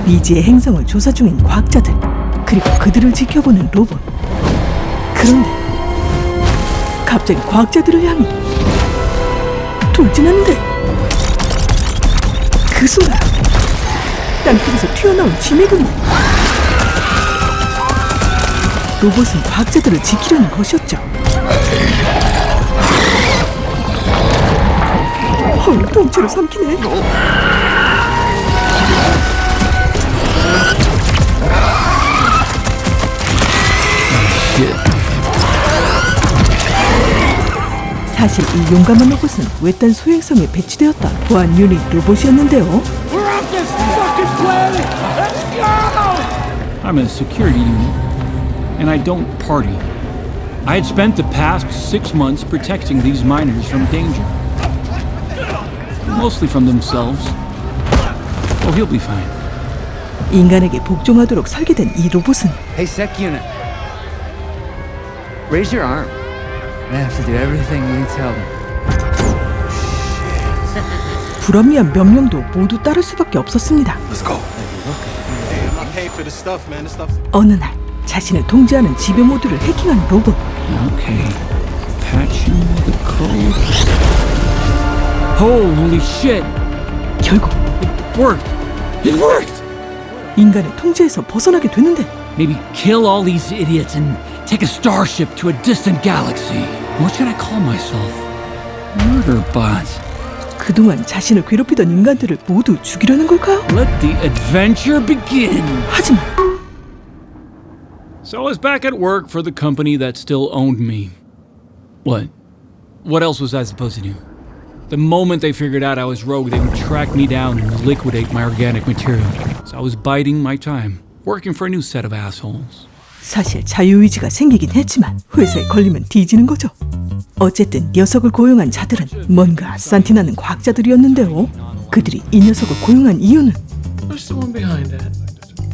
미지의 행성을 조사 중인 과학자들, 그리고 그들을 지켜보는 로봇. 그런데 갑자기 과학자들을 향해 돌진하는데, 그 순간 땅속에서 튀어나온 지매금이 로봇은 과학자들을 지키려는 것이었죠. 헐, 통째로 삼키네. 사실 이 용감한 로봇은 외딴 소행성에 배치되었다 보안 유닛 로봇이었는데요. I'm a security unit, and I don't party. I had spent the past 6 months protecting these miners from danger. Mostly from themselves. Oh, he'll be fine. 인간에게 복종하도록 설계된 이 로봇은 Hey, Sec Unit. Raise your arm. I have to do everything you tell me. 불합리한 명령도 모두 따를 수밖에 없었습니다. 어느 날 자신을 통제하는 지배 모드를 해킹한 로봇. Okay. Patching the code. Holy shit! 결국 It worked! It worked! 인간의 통제에서 벗어나게 되는데, Maybe kill all these idiots and take a starship to a distant galaxy. What should I call myself? Murderbot. 그동안 자신을 괴롭히던 인간들을 모두 죽이려는 걸까요? Let the adventure begin. 하지만 So I was back at work for the company that still owned me. What? What else was I supposed to do? The moment they figured out I was rogue, they would track me down and liquidate my organic material. So I was biding my time, working for a new set of assholes. 사실 자유의지가 생기긴 했지만 회사에 걸리면 뒤지는 거죠. 어쨌든 녀석을 고용한 자들은 뭔가 산티나는 과학자들이었는데요. 그들이 이 녀석을 고용한 이유는 What's the one behind that?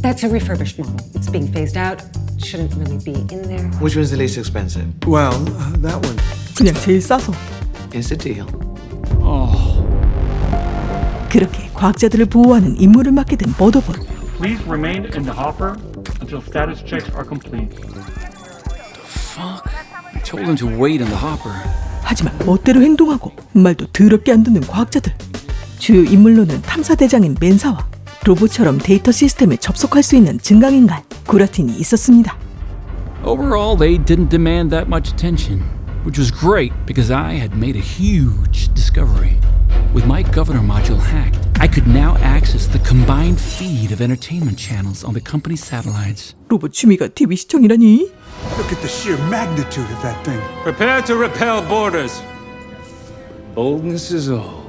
That's a refurbished model. It's being phased out. Shouldn't really be in there. Which one's the least expensive? Well, that one. 그냥 제일 싸서. Is a deal. Oh. 그렇게 과학자들을 보호하는 임무를 맡게 된 머더봇. Please remain in the hopper until status checks are complete. Fuck. I told him to wait in the hopper. 하지만 멋대로 행동하고 말도 더럽게 안 듣는 과학자들. 주요 인물로는 탐사대장인 맨사와 로봇처럼 데이터 시스템에 접속할 수 있는 증강인간 구라틴이 있었습니다. Overall, they didn't demand that much attention, which was great because I had made a huge discovery. With my governor module hacked, I could now access the combined feed of entertainment channels on the company's satellites. 로봇 취미가 TV 시청이라니? Look at the sheer magnitude of that thing. Prepare to repel borders. Boldness is all.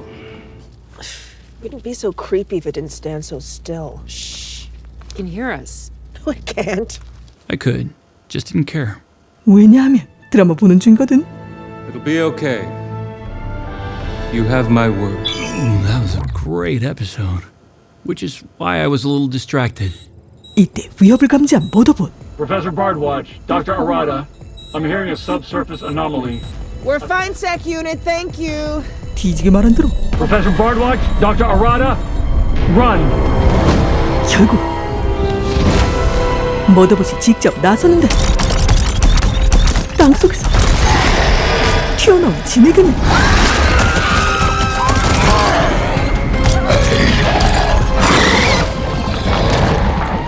Wouldn't be so creepy if it didn't stand so still. Shh. You can hear us. No, it can't. I could, just didn't care. 왜냐하면 드라마 보는 중이거든. It'll be okay. You have my word. Ooh, that was a great episode. Which is why I was a little distracted. 이때 위협을 감지한 머더봇. Professor Bardwatch, Dr. Arata, I'm hearing a subsurface anomaly. We're fine, Sec Unit, thank you. 뒤지게 말 안 들어. Professor Bardwatch, Dr. Arata, run! 결국 머더봇이 직접 나서는데, 땅속에서 튀어나온 진액은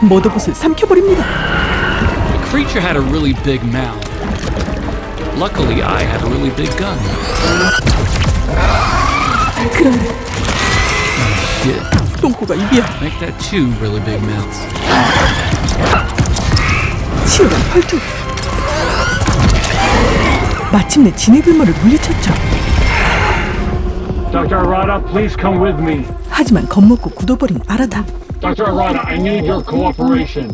머더봇을 삼켜버립니다. The creature had a really big mouth. Luckily, I had a really big gun. 그런데 Shit. 똥꼬가 입이야. Make that two really big mouths. 치열한 혈투. 마침내 진액을머를 물리쳤죠. Dr. Arata, please come with me. 하지만 겁먹고 굳어버린 아라다. Dr. Arata, I need your cooperation.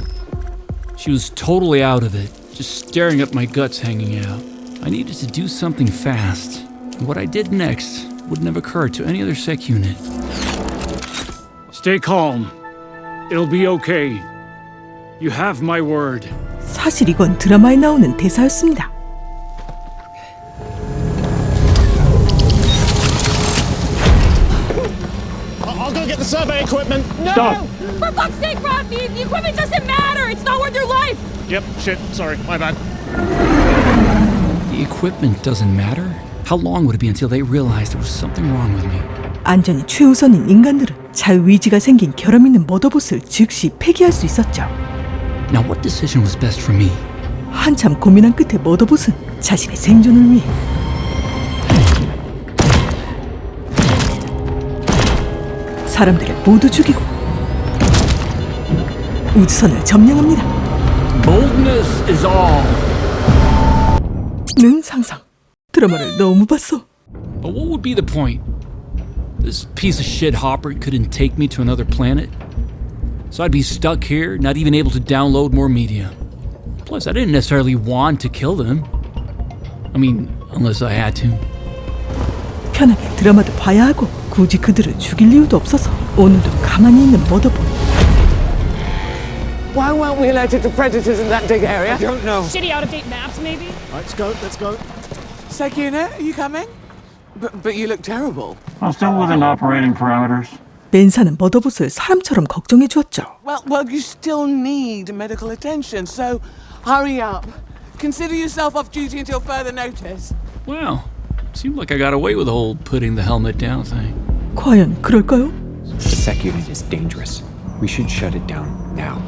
She was totally out of it, just staring at my guts hanging out. I needed to do something fast. And what I did next wouldn't have occurred to any other sec unit. Stay calm. It'll be okay. You have my word. 사실 이건 드라마에 나오는 대사였습니다. I'll go get the survey equipment. No! Stop! For fuck's sake, Rodney! The equipment doesn't matter! It's not worth your life! Yep, shit, sorry, my bad. The equipment doesn't matter? How long would it be until they realized there was something wrong with me? 안전이 최우선인 인간들은 자유의지가 생긴 결함 있는 머더봇을 즉시 폐기할 수 있었죠. Now what decision was best for me? 한참 고민한 끝에 머더봇은 자신의 생존을 위해 사람들을 모두 죽이고 우주선을 점령합니다. Boldness is all. 는 상상. 드라마를 너무 봤어. But what would be the point? This piece of shit Hopper couldn't take me to another planet. So I'd be stuck here, not even able to download more media. Plus, I didn't necessarily want to kill them. I mean, unless I had to. 편하게 드라마도 봐야 하고 굳이 그들을 죽일 이유도 없어서 오늘도 가만히 있는 머더봇. Why weren't we alerted to predators in that big area? I don't know. Shitty out-of-date maps, maybe? Let's go, let's go. Sekuna, are you coming? But you look terrible. I'm still within operating parameters. 멘사는 머더봇을 사람처럼 걱정해 주었죠. Well, you still need medical attention, so hurry up. Consider yourself off duty until further notice. Wow, seemed like I got away with the whole putting the helmet down thing. 과연 그럴까요? The sec unit is dangerous. We should shut it down now.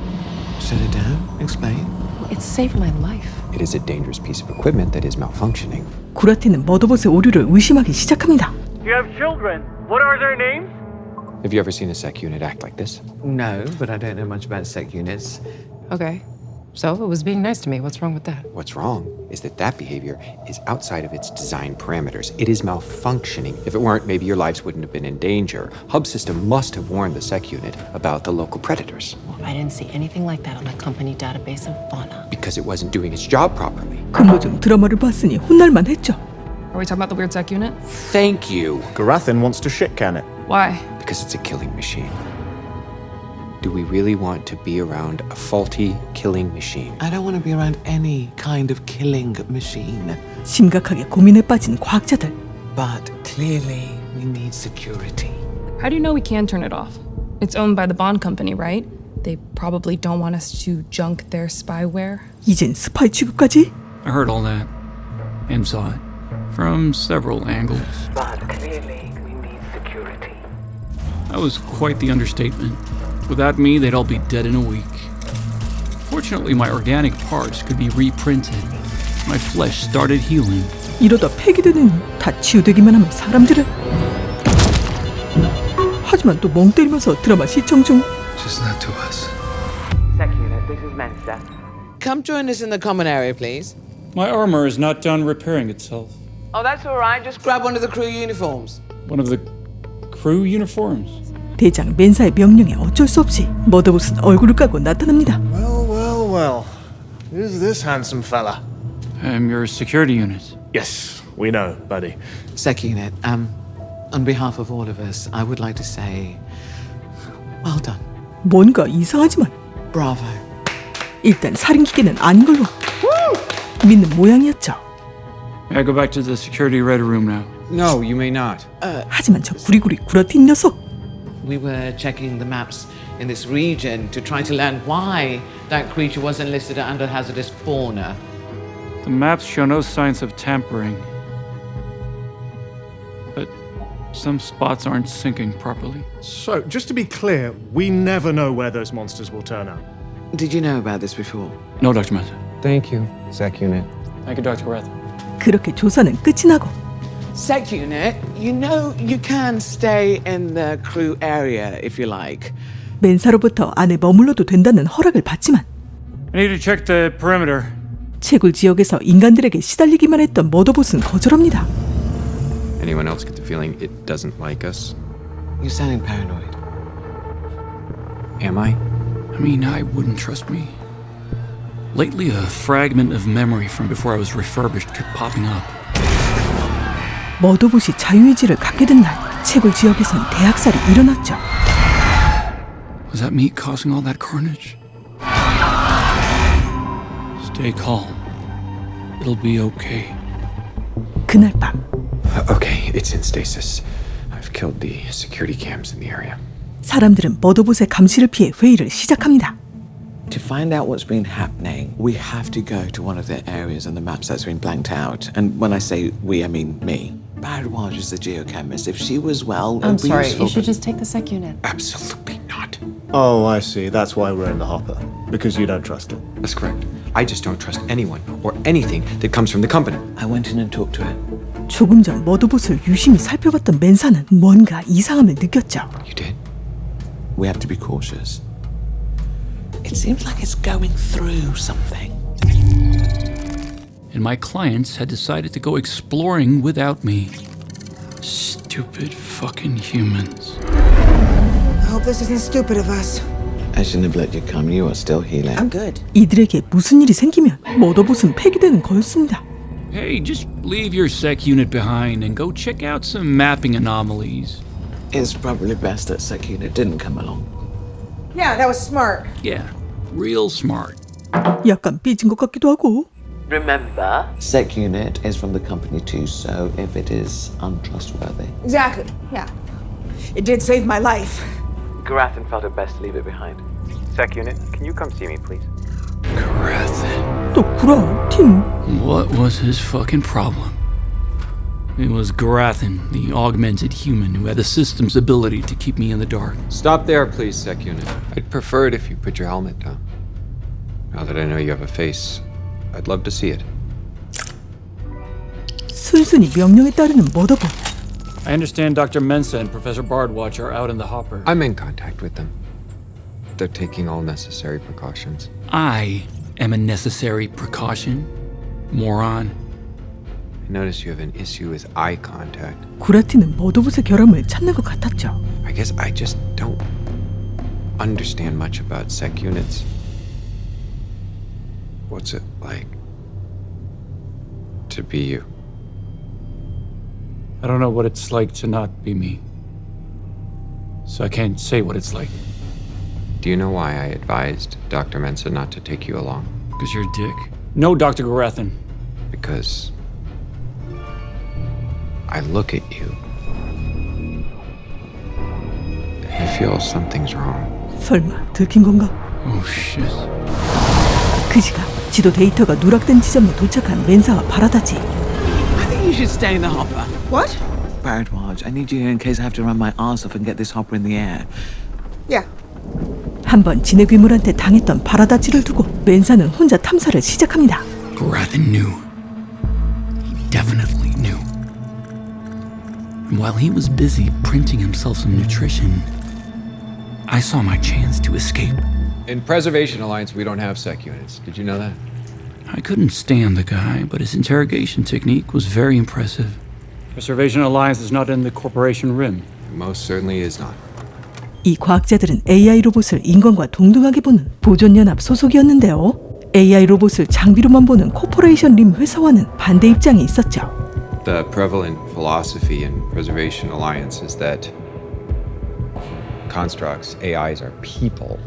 Shut it down? Explain. It's saved my life. It is a dangerous piece of equipment that is malfunctioning. 구라티는 머더봇의 오류를 의심하기 시작합니다. You have children. What are their names? Have you ever seen a sec unit act like this? No, but I don't know much about sec units. Okay. So it was being nice to me. What's wrong with that? What's wrong is that behavior is outside of its design parameters. It is malfunctioning. If it weren't, maybe your lives wouldn't have been in danger. Hub system must have warned the sec unit about the local predators. Well, I didn't see anything like that on the company database of fauna. Because it wasn't doing its job properly. 근무 중 드라마를 봤으니 혼날만 했죠. Are we talking about the weird sec unit? Thank you. Garathan wants to shit-can it. Why? Because it's a killing machine. Do we really want to be around a faulty killing machine? I don't want to be around any kind of killing machine. 심각하게 고민에 빠진 과학자들. But clearly, we need security. How do you know we can turn it off? It's owned by the Bond company, right? They probably don't want us to junk their spyware. 이젠 스파이 취급까지? I heard all that and saw it from several angles. But clearly, we need security. That was quite the understatement. Without me, they'd all be dead in a week. Fortunately, my organic parts could be reprinted. My flesh started healing. 이러다 폐기되는 다 치유되기만 하면 사람들은 하지만 또 멍 때리면서 드라마 시청 중. Just not to us. Sec unit, this is Mensa. Come join us in the common area, please. My armor is not done repairing itself. Oh, that's all right. Just grab one of the crew uniforms. One of the crew uniforms? 대장 멘사의 명령에 어쩔 수 없이 머더봇은 얼굴을 까고 나타납니다. Well. Who's this handsome fella? I'm your security unit. Yes, we know, buddy. Sec unit, on behalf of all of us, I would like to say, well done. 뭔가 이상하지만 Bravo. 일단 살인기계는 아닌 걸로 믿는 모양이었죠. May I go back to the security red room now? No, you may not. 하지만 저 구리구리 구라틴 녀석. We were checking the maps in this region to try to learn why that creature wasn't listed under hazardous fauna. The maps show no signs of tampering. But some spots aren't syncing properly. So, just to be clear, we never know where those monsters will turn up. Did you know about this before? No, Dr. Mesa. Thank you, sec unit. Thank you, Dr. Garathan. 그렇게 조사는 끝이 나고 Sec unit, you know you can stay in the crew area if you like. 멘사로부터 안에 머물러도 된다는 허락을 받지만 I need to check the perimeter. 채굴 지역에서 인간들에게 시달리기만 했던 머더봇은 거절합니다. Anyone else get the feeling it doesn't like us? You're sounding paranoid. Am I? I mean, I wouldn't trust me. Lately, a fragment of memory from before I was refurbished kept popping up. 머더봇이 자유의지를 갖게 된 날 채굴 지역에선 대학살이 일어났죠. Was that me causing all that carnage? Stay calm. It'll be okay. 그날 밤 Okay, it's in stasis. I've killed the security cams in the area. 사람들은 머더봇의 감시를 피해 회의를 시작합니다. To find out what's been happening, we have to go to one of the areas on the maps that's been blanked out. And when I say we, I mean me. Bharadwaj is the geochemist. If she was well, I'm it'd be sorry, useful. you should just take the sec unit. Absolutely not. Oh, I see. That's why we're in the hopper. Because you don't trust it. That's correct. I just don't trust anyone or anything that comes from the company. I went in and talked to her. 조금 전 머더봇을 유심히 살펴봤던 맨사는 뭔가 이상함을 느꼈죠. You did? We have to be cautious. It seems like it's going through something. And my clients had decided to go exploring without me. Stupid fucking humans. I hope this isn't stupid of us. I shouldn't have let you come. You are still healing. I'm good. 이들에게 무슨 일이 생기면 머더봇은 폐기되는 거였습니다. Hey, just leave your sec unit behind and go check out some mapping anomalies. It's probably best that Sec Unit didn't come along. Yeah, that was smart. Yeah, real smart. 약간 삐진 것 같기도 하고. Remember, Sec Unit is from the company too, so if it is untrustworthy. Exactly. Yeah. It did save my life. Garathan felt it best to leave it behind. Sec Unit, can you come see me, please? Garathan. 또 구라, 팀. What was his fucking problem? It was Garathan, the augmented human who had the system's ability to keep me in the dark. Stop there, please, Sec Unit. I'd prefer it if you put your helmet down. Now that I know you have a face, I'd love to see it. 순순히 명령에 따르는 머더봇. I understand Dr. Mensa and Professor Bardwatch are out in the hopper. I'm in contact with them. They're taking all necessary precautions. I am a necessary precaution, moron. I notice you have an issue with eye contact. 구라티는 머더봇의 결함을 찾는 것 같았죠. I guess I just don't understand much about Sec Units. What's it like to be you? I don't know what it's like to not be me. So I can't say what it's like. Do you know why I advised Dr. Mensa not to take you along? Because you're a dick. No, Dr. Garathan. Because I look at you and I feel something's wrong. 설마 들킨 건가? Oh shit. 그 시각 지도 데이터가 누락된 지점에 도착한 맨사와 바라다지. I think you should stay in the hopper. What? Bharadwaj, I need you here in case I have to run my arse off and get this hopper in the air. Yeah. 한번 진해 괴물한테 당했던 바라다지를 두고 맨사는 혼자 탐사를 시작합니다. Garathan knew. He definitely knew. And while he was busy printing himself some nutrition, I saw my chance to escape. In Preservation Alliance, we don't have Sec Units. Did you know that? I couldn't stand the guy, but his interrogation technique was very impressive. Preservation Alliance is not in the Corporation Rim. It most certainly is not. 이 과학자들은 AI 로봇을 인간과 동등하게 보는 보존연합 소속이었는데요. AI 로봇을 장비로만 보는 코퍼레이션 림 회사와는 반대 입장에 있었죠. The prevalent philosophy in Preservation Alliance is that constructs, AIs, are people.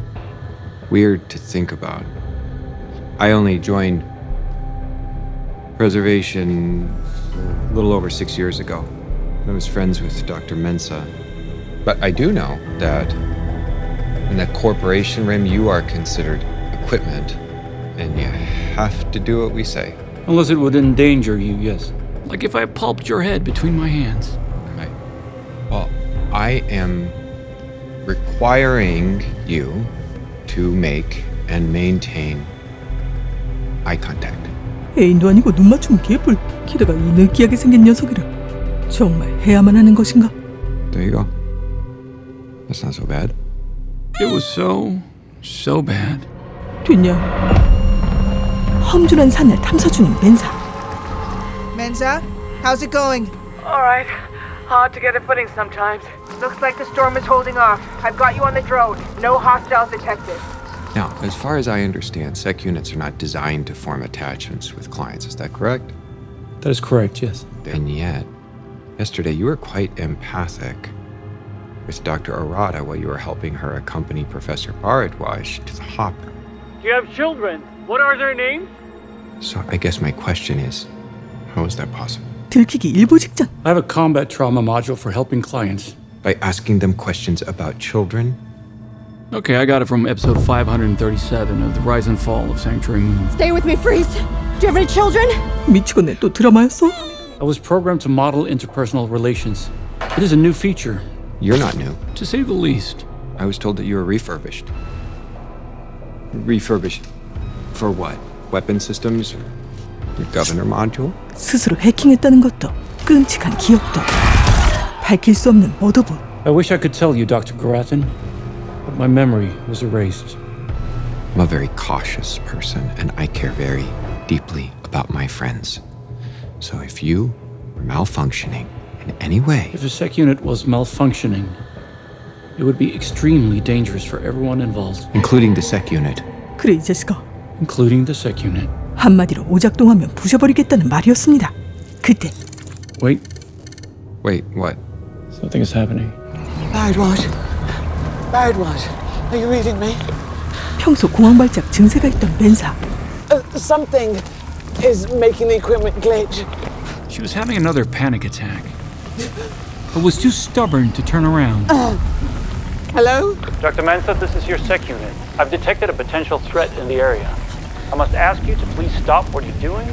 Weird to think about. I only joined Preservation a little over 6 years ago. I was friends with Dr. Mensa. But I do know that in the corporation rim, you are considered equipment, and you have to do what we say. Unless it would endanger you, yes. Like if I pulped your head between my hands. Right. Well, I am requiring you to make and maintain eye contact. 애인도 아니고 눈 맞춤 개뿔. 게다가 이 느끼하게 생긴 녀석이라. 정말 해야만 하는 것인가? There you go. That's not so bad. It was so bad. 됐냐? 험준한 산을 탐사 중인 맨사. Mensa, how's it going? All right. Hard to get a footing sometimes. Looks like the storm is holding off. I've got you on the drone. No hostiles detected. Now, as far as I understand, Sec Units are not designed to form attachments with clients. Is that correct? That is correct, yes. And yet, yesterday you were quite empathic with Dr. Arata while you were helping her accompany Professor Bharadwaj to the hopper. Do you have children? What are their names? So I guess my question is, how is that possible? 들키기 일보 직전. I have a combat trauma module for helping clients. by asking them questions about children. Okay, I got it from episode 537 of The Rise and Fall of Sanctuary Moon. Stay with me, Freeze. Do you have any children? 미치겠네. 또 드라마였어? I was programmed to model interpersonal relations. It is a new feature, You're not new. to say the least. I was told that you were refurbished. Refurbished for what? Weapon systems? Or your governor module? 스스로 해킹했다는 것도 끔찍한 기억도 밝힐 수 없는 머더볼. I wish I could tell you, Dr. Garatin, but my memory was erased. I'm a very cautious person, and I care very deeply about my friends. So if you were malfunctioning in any way, If a sec unit was malfunctioning, it would be extremely dangerous for everyone involved, including the sec unit, 그래 이 자식아. including the sec unit. 한마디로 오작동하면 부셔버리겠다는 말이었습니다. 그때 Wait, what? something is happening. Bardwaj. Bardwaj. Are you reading me? 평소 공황발작 증세가 있던 멘사. Something is making the equipment glitch. She was having another panic attack, but was too stubborn to turn around. Hello? Dr. Mensa, this is your sec unit. I've detected a potential threat in the area. I must ask you to please stop what you're doing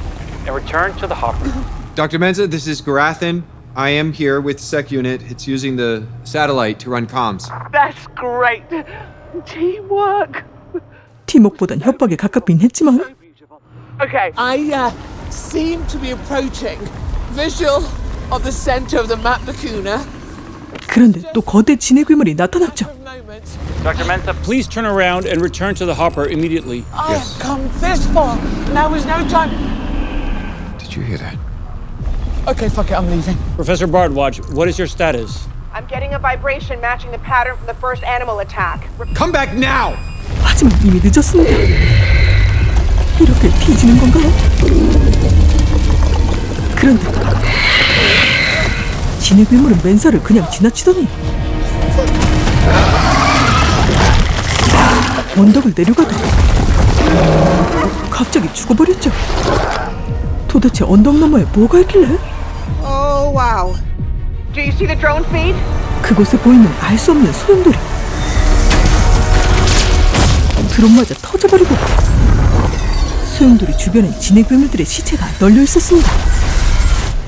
and return to the hopper. Dr. Mensa, this is Garathan. I am here with Sec Unit. It's using the satellite to run comms. That's great. Teamwork. 팀워크보단 협박에 가깝긴 했지만 Okay. I seem to be approaching. Visual of the center of the map lacuna. 그런데 또 거대 진해 괴물이 나타났죠. Dr. Mensa, please turn around and return to the hopper immediately. I have come this far. Now is no time. Did you hear that? Okay, fuck it, I'm leaving. Professor Bardwaj, what is your status? I'm getting a vibration matching the pattern from the first animal attack. Come back now! 하지만 이미 늦었습니다. 이렇게 뒤지는 건가요? 그런데 진해 괴물은 멘사를 그냥 지나치더니 언덕을 내려가다 갑자기 죽어버렸죠. 도대체 언덕 너머에 뭐가 있길래? Oh, wow. Do you see the drone feed? 그곳에 보이는 알 수 없는 소용돌이. 드론마저 터져버리고 소용돌이 주변엔 진해 괴물들의 시체가 널려 있었습니다.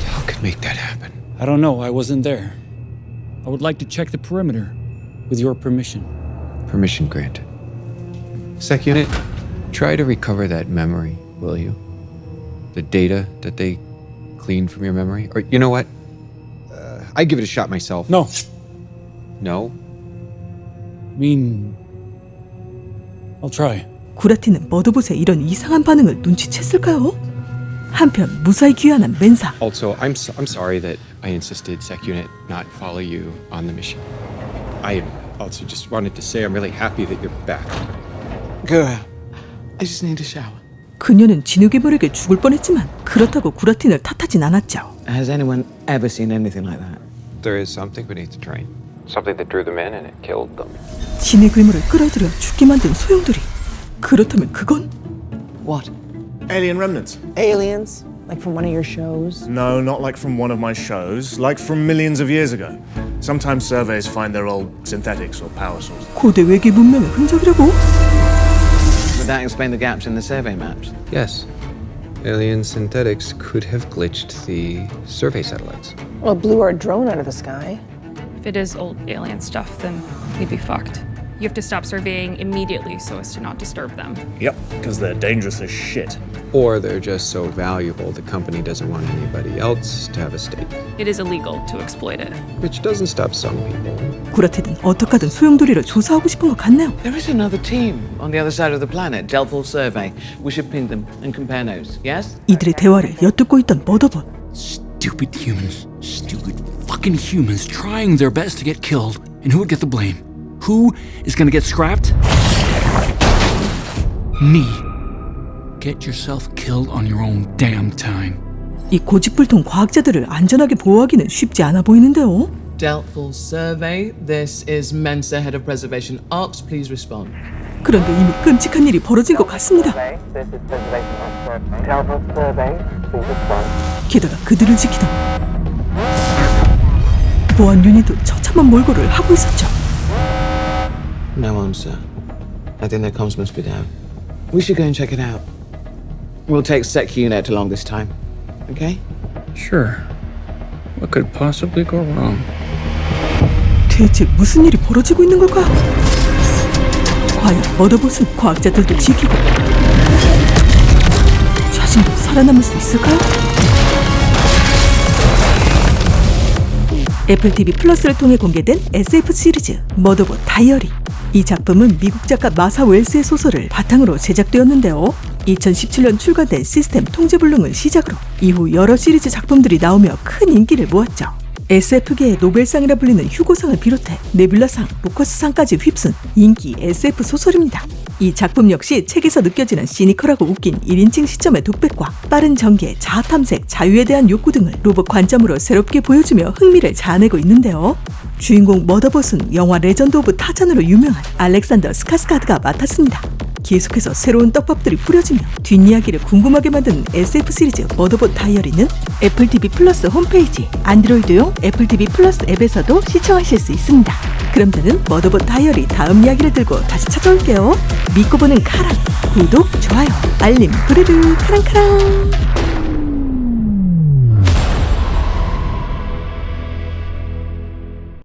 How could make that happen? I don't know, I wasn't there. I would like to check the perimeter with your permission. Permission granted. Sec Unit, try to recover that memory, will you? The data that they cleaned from your memory? Or, you know what? I'd give it a shot myself. No. No? I mean, I'll try. 구라티는 머더봇의 이런 이상한 반응을 눈치챘을까요? 한편 무사히 귀환한 멘사. Also, I'm sorry that I insisted Sec Unit not follow you on the mission. I also just wanted to say I'm really happy that you're back. Gura, I just need a shower. 그녀는 진흙 괴물에게 죽을 뻔했지만 그렇다고 구라틴을 탓하진 않았죠. Has anyone ever seen anything like that? There is something beneath the train. Something that drew them in and it killed them. 진흙 괴물을 끌어들여 죽게 만든 소용돌이. 그렇다면 그건? What? Alien remnants. Aliens? Like from one of your shows? No, not like from one of my shows. Like from millions of years ago. Sometimes surveys find their old synthetics or power sources. 고대 외계 문명의 흔적이라고? Would that explain the gaps in the survey maps? Yes. Alien synthetics could have glitched the survey satellites. Well, blew our drone out of the sky. If it is old alien stuff, then we'd be fucked. You have to stop surveying immediately so as to not disturb them. Yep, because they're dangerous as shit. Or they're just so valuable the company doesn't want anybody else to have a stake. It is illegal to exploit it. Which doesn't stop some people. 구라티는 어떻게든 소용돌이를 조사하고 싶은 것 같네요. There is another team on the other side of the planet, Delphal Survey. We should ping them and compare notes, yes? 이들의 대화를 엿듣고 있던 머더봇. Stupid humans. Stupid fucking humans trying their best to get killed. And who would get the blame? Who is gonna get scrapped? Me. Get yourself killed on your own damn time. 이 고집불통 과학자들을 안전하게 보호하기는 쉽지 않아 보이는데요. Delphal Survey, this is Mensa, Head of Preservation Ops. Please respond. 그런데 이미 끔찍한 일이 벌어진 것 같습니다. 게다가 그들을 지키던 보안 유닛도 처참한 몰골을 하고 있었죠. No answer. I think their comms must be down. We should go and check it out. We'll take Sec Unit along this time. Okay? Sure. What could possibly go wrong? 대체 무슨 일이 벌어지고 있는 걸까요? 과연 머더봇은 과학자들도 지키고 자신도 살아남을 수 있을까요? 애플 TV 플러스를 통해 공개된 SF 시리즈 머더봇 다이어리. 이 작품은 미국 작가 마사 웰스의 소설을 바탕으로 제작되었는데요. 2017년 출간된 시스템 통제불능을 시작으로 이후 여러 시리즈 작품들이 나오며 큰 인기를 모았죠. SF계의 노벨상이라 불리는 휴고상을 비롯해 네뷸라상, 부커스상까지 휩쓴 인기 SF 소설입니다. 이 작품 역시 책에서 느껴지는 시니컬하고 웃긴 1인칭 시점의 독백과 빠른 전개, 자아탐색, 자유에 대한 욕구 등을 로봇 관점으로 새롭게 보여주며 흥미를 자아내고 있는데요. 주인공 머더봇은 영화 레전드 오브 타잔으로 유명한 알렉산더 스카스가드가 맡았습니다. 계속해서 새로운 떡밥들이 뿌려지며 뒷이야기를 궁금하게 만드는 SF 시리즈 머더봇 다이어리는 애플 TV 플러스 홈페이지, 안드로이드용 애플 TV 플러스 앱에서도 시청하실 수 있습니다. 그럼 저는 머더봇 다이어리 다음 이야기를 들고 다시 찾아올게요. 믿고 보는 카랑, 구독, 좋아요, 알림, 부르르 카랑카랑.